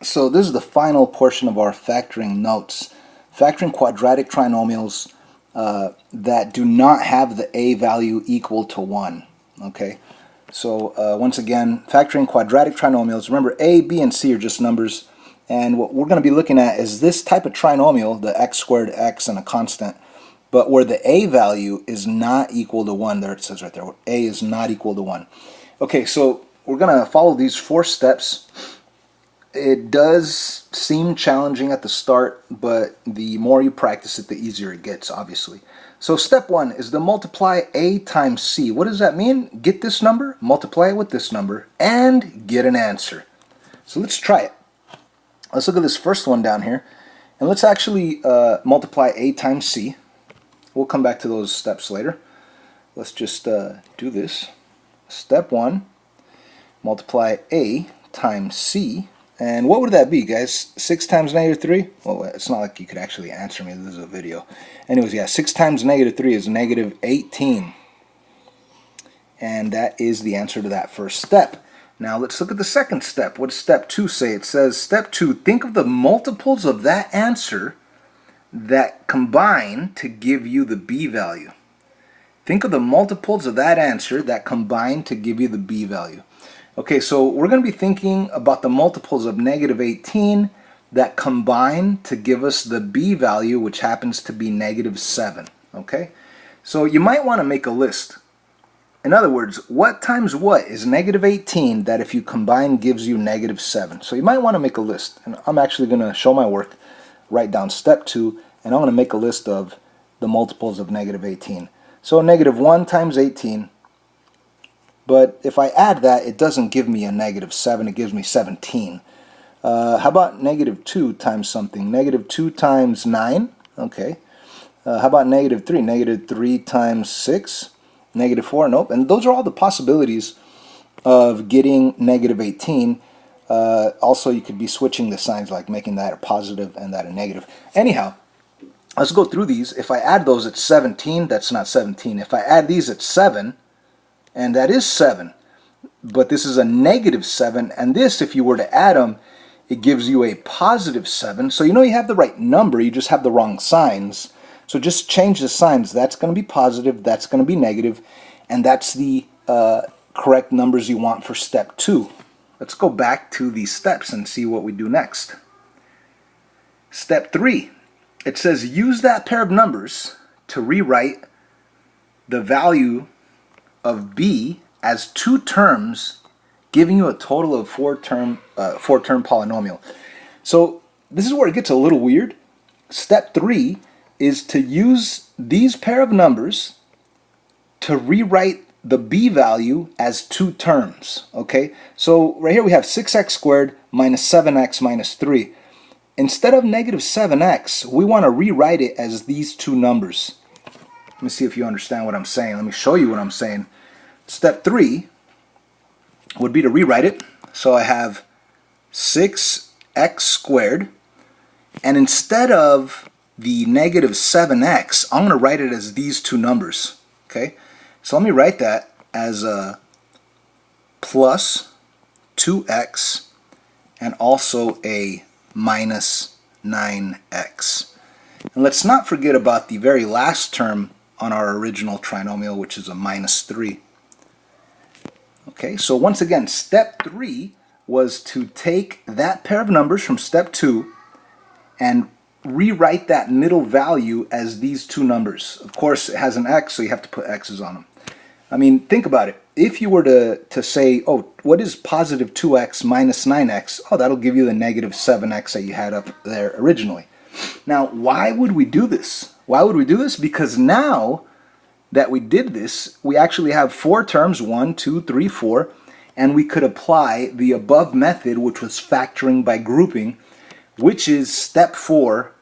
So this is the final portion of our factoring notes. Factoring quadratic trinomials that do not have the a value equal to 1. Okay, so once again, factoring quadratic trinomials. Remember, a, b, and c are just numbers. And what we're going to be looking at is this type of trinomial, the x squared, x, and a constant, but where the a value is not equal to 1. There it says right there, where a is not equal to 1. Okay, so we're going to follow these 4 steps. It does seem challenging at the start, but the more you practice it, the easier it gets, obviously. So step 1 is to multiply a times c. What does that mean? Get this number, multiply it with this number, and get an answer. So let's try it. Let's look at this first one down here, and let's actually multiply a times c. We'll come back to those steps later. Let's just do this. Step 1, multiply a times c. And what would that be, guys? 6 times negative 3? Well, it's not like you could actually answer me. This is a video. Anyways, yeah, 6 times negative 3 is negative 18. And that is the answer to that first step. Now let's look at the second step. What does step 2 say? It says, step 2, think of the multiples of that answer that combine to give you the b value. Think of the multiples of that answer that combine to give you the b value. Okay, so we're going to be thinking about the multiples of negative 18 that combine to give us the b value, which happens to be negative 7. Okay, so you might want to make a list. In other words, what times what is negative 18 that if you combine gives you negative 7? So you might want to make a list. And I'm actually going to show my work, write down step 2, and I'm going to make a list of the multiples of negative 18. So negative 1 times 18. But if I add that, it doesn't give me a negative 7, it gives me 17. How about negative 2 times something? Negative 2 times 9, okay. How about negative 3? Negative 3 times 6, negative 4, nope. And those are all the possibilities of getting negative 18. Also, you could be switching the signs, like making that a positive and that a negative. Anyhow, let's go through these. If I add those, it's 17. That's not 17. If I add these, it's 7. And that is 7, but this is a negative 7, and this, if you were to add them, it gives you a positive 7. So you know you have the right number, you just have the wrong signs. So just change the signs. That's going to be positive, that's going to be negative, and that's the correct numbers you want for step 2. Let's go back to these steps and see what we do next. Step 3, it says use that pair of numbers to rewrite the value of b as 2 terms, giving you a total of 4-term polynomial. So this is where it gets a little weird. Step 3 is to use these pair of numbers to rewrite the b value as 2 terms. Okay, so right here we have 6x squared minus 7x minus 3. Instead of negative 7x, we want to rewrite it as these 2 numbers. Let me see if you understand what I'm saying. Let me show you what I'm saying. Step 3 would be to rewrite it. So I have 6x squared, and instead of the negative 7x, I'm going to write it as these 2 numbers. Okay, so let me write that as a plus 2x and also a minus 9x. And let's not forget about the very last term on our original trinomial, which is a minus 3. Okay, so once again, step 3 was to take that pair of numbers from step 2 and rewrite that middle value as these 2 numbers. Of course, it has an x, so you have to put x's on them. I mean, think about it. If you were to say, oh, what is positive 2x minus 9x? Oh, that'll give you the negative 7x that you had up there originally. Now, why would we do this? Why would we do this? Because now that we did this, we actually have 4 terms, 1, 2, 3, 4, and we could apply the above method, which was factoring by grouping, which is step 4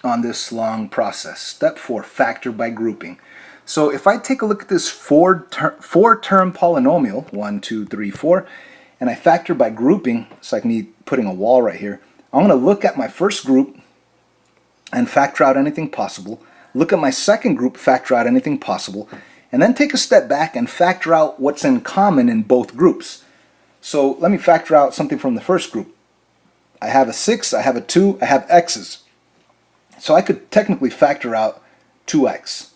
on this long process. Step 4, factor by grouping. So if I take a look at this 4-term polynomial, 1, 2, 3, 4, and I factor by grouping, it's like me putting a wall right here. I'm going to look at my first group and factor out anything possible. Look at my second group, factor out anything possible, and then take a step back and factor out what's in common in both groups. So let me factor out something from the first group. I have a 6, I have a 2, I have x's. So I could technically factor out 2x.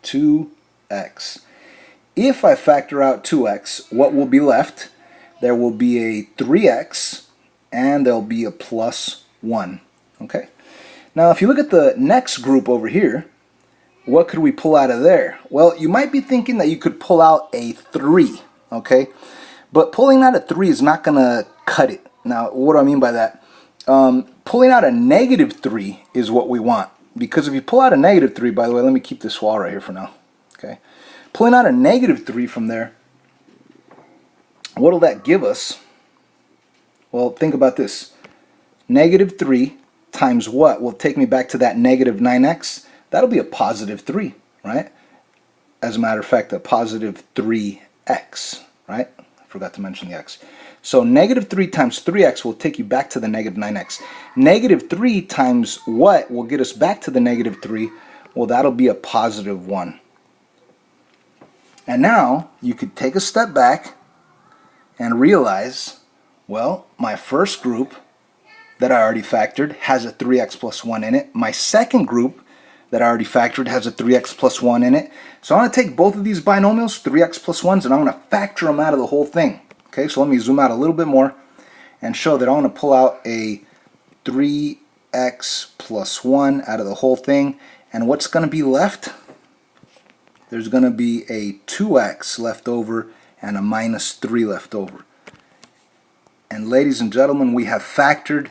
2x. If I factor out 2x, what will be left? There will be a 3x and there'll be a plus 1. Okay. Now if you look at the next group over here, what could we pull out of there? Well, you might be thinking that you could pull out a 3. Okay. But pulling out a 3 is not going to cut it. Now, what do I mean by that? Pulling out a negative 3 is what we want. Because if you pull out a negative 3, by the way, let me keep this wall right here for now. Okay, pulling out a negative 3 from there, what will that give us? Well, think about this. Negative 3 times what will take me back to that negative 9x? That'll be a positive 3, right? As a matter of fact, a positive 3x, right? I forgot to mention the x. So negative 3 times 3x will take you back to the negative 9x. Negative 3 times what will get us back to the negative 3? Well, that'll be a positive 1. And now you could take a step back and realize, well, my first group that I already factored has a 3x plus 1 in it. My second group that I already factored has a 3x plus 1 in it. So I'm going to take both of these binomials, 3x plus 1s, and I'm going to factor them out of the whole thing. Okay, so let me zoom out a little bit more and show that I want to pull out a 3x plus 1 out of the whole thing. And what's going to be left? There's going to be a 2x left over and a minus 3 left over. And ladies and gentlemen, we have factored,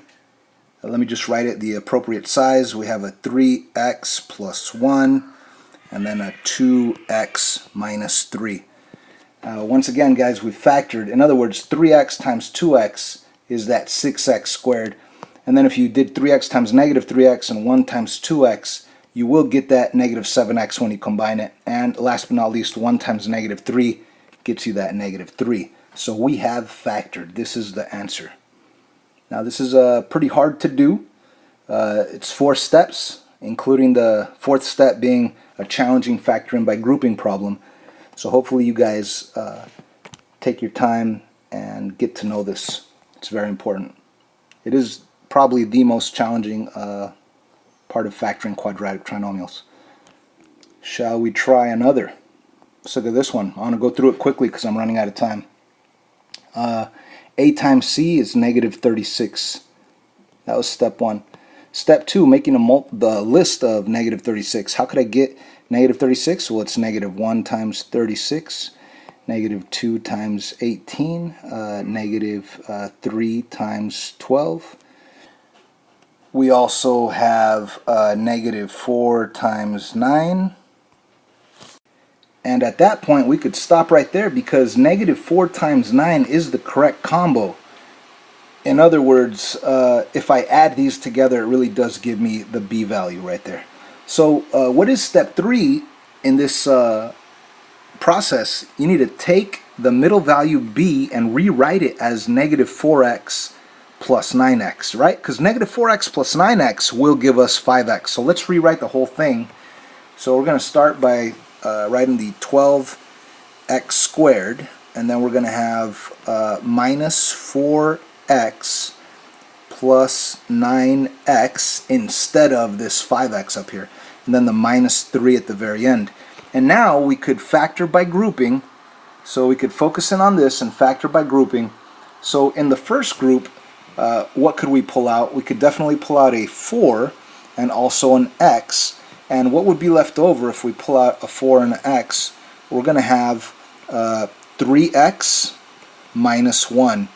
let me just write it the appropriate size. We have a 3x plus 1 and then a 2x minus 3. Once again, guys, we factored. In other words, 3x times 2x is that 6x squared. And then if you did 3x times negative 3x and 1 times 2x, you will get that negative 7x when you combine it. And last but not least, 1 times negative 3 gets you that negative 3. So we have factored. This is the answer. Now this is pretty hard to do. It's 4 steps, including the 4th step being a challenging factoring by grouping problem. So hopefully you guys take your time and get to know this. It's very important. It is probably the most challenging part of factoring quadratic trinomials. Shall we try another? Let's look at this one. I want to go through it quickly because I'm running out of time. A times C is negative 36. That was step 1. Step 2, making the list of negative 36. How could I get negative 36? Well, it's negative 1 times 36, negative 2 times 18, negative 3 times 12. We also have negative 4 times 9. And at that point, we could stop right there because negative 4 times 9 is the correct combo. In other words, if I add these together, it really does give me the b value right there. So what is step 3 in this process? You need to take the middle value b and rewrite it as negative 4x plus 9x, right? Because negative 4x plus 9x will give us 5x. So let's rewrite the whole thing. So we're going to start by writing the 12x squared, and then we're going to have minus 4x plus 9x instead of this 5x up here, and then the minus 3 at the very end. And now we could factor by grouping, so we could focus in on this and factor by grouping. So in the first group, what could we pull out? We could definitely pull out a 4 and also an x. And what would be left over if we pull out a 4 and an x? We're going to have 3x minus 1.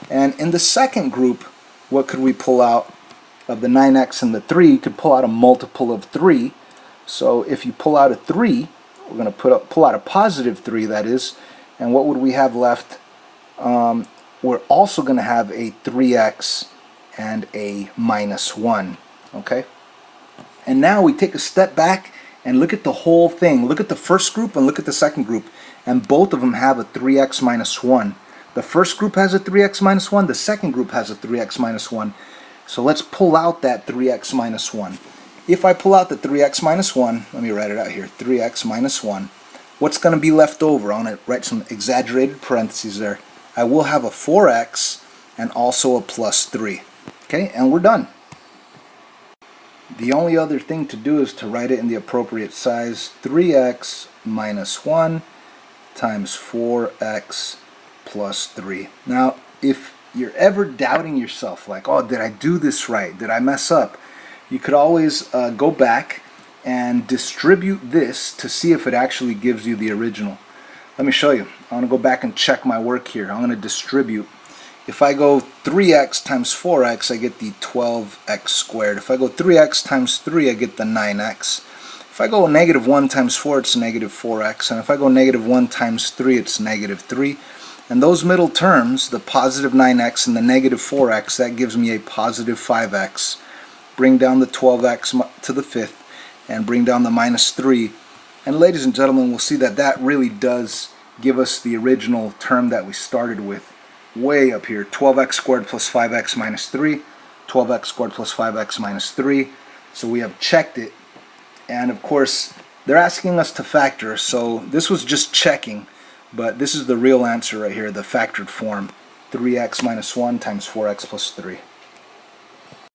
And in the second group, what could we pull out of the 9x and the 3? You could pull out a multiple of 3. So if you pull out a 3, we're going to pull out a positive 3, that is. And what would we have left? We're also going to have a 3x and a minus 1. Okay? And now we take a step back and look at the whole thing. Look at the first group and look at the second group. And both of them have a 3x minus 1. The first group has a 3x minus 1. The second group has a 3x minus 1. So let's pull out that 3x minus 1. If I pull out the 3x minus 1, let me write it out here, 3x minus 1, what's going to be left over? I'm going to write some exaggerated parentheses there. I will have a 4x and also a plus 3. Okay, and we're done. The only other thing to do is to write it in the appropriate size. 3x minus 1 times 4x plus 3. Now, if you're ever doubting yourself, like, oh, did I do this right? Did I mess up? You could always go back and distribute this to see if it actually gives you the original. Let me show you. I want to go back and check my work here. I'm going to distribute. If I go 3x times 4x, I get the 12x squared. If I go 3x times 3, I get the 9x. If I go negative 1 times 4, it's negative 4x. And if I go negative 1 times 3, it's negative 3. And those middle terms, the positive 9x and the negative 4x, that gives me a positive 5x. Bring down the 12x to the fifth, and bring down the minus 3. And ladies and gentlemen, we'll see that that really does give us the original term that we started with way up here. 12x squared plus 5x minus 3. 12x squared plus 5x minus 3. So we have checked it. And of course, they're asking us to factor. So this was just checking. But this is the real answer right here, the factored form. 3x minus 1 times 4x plus 3.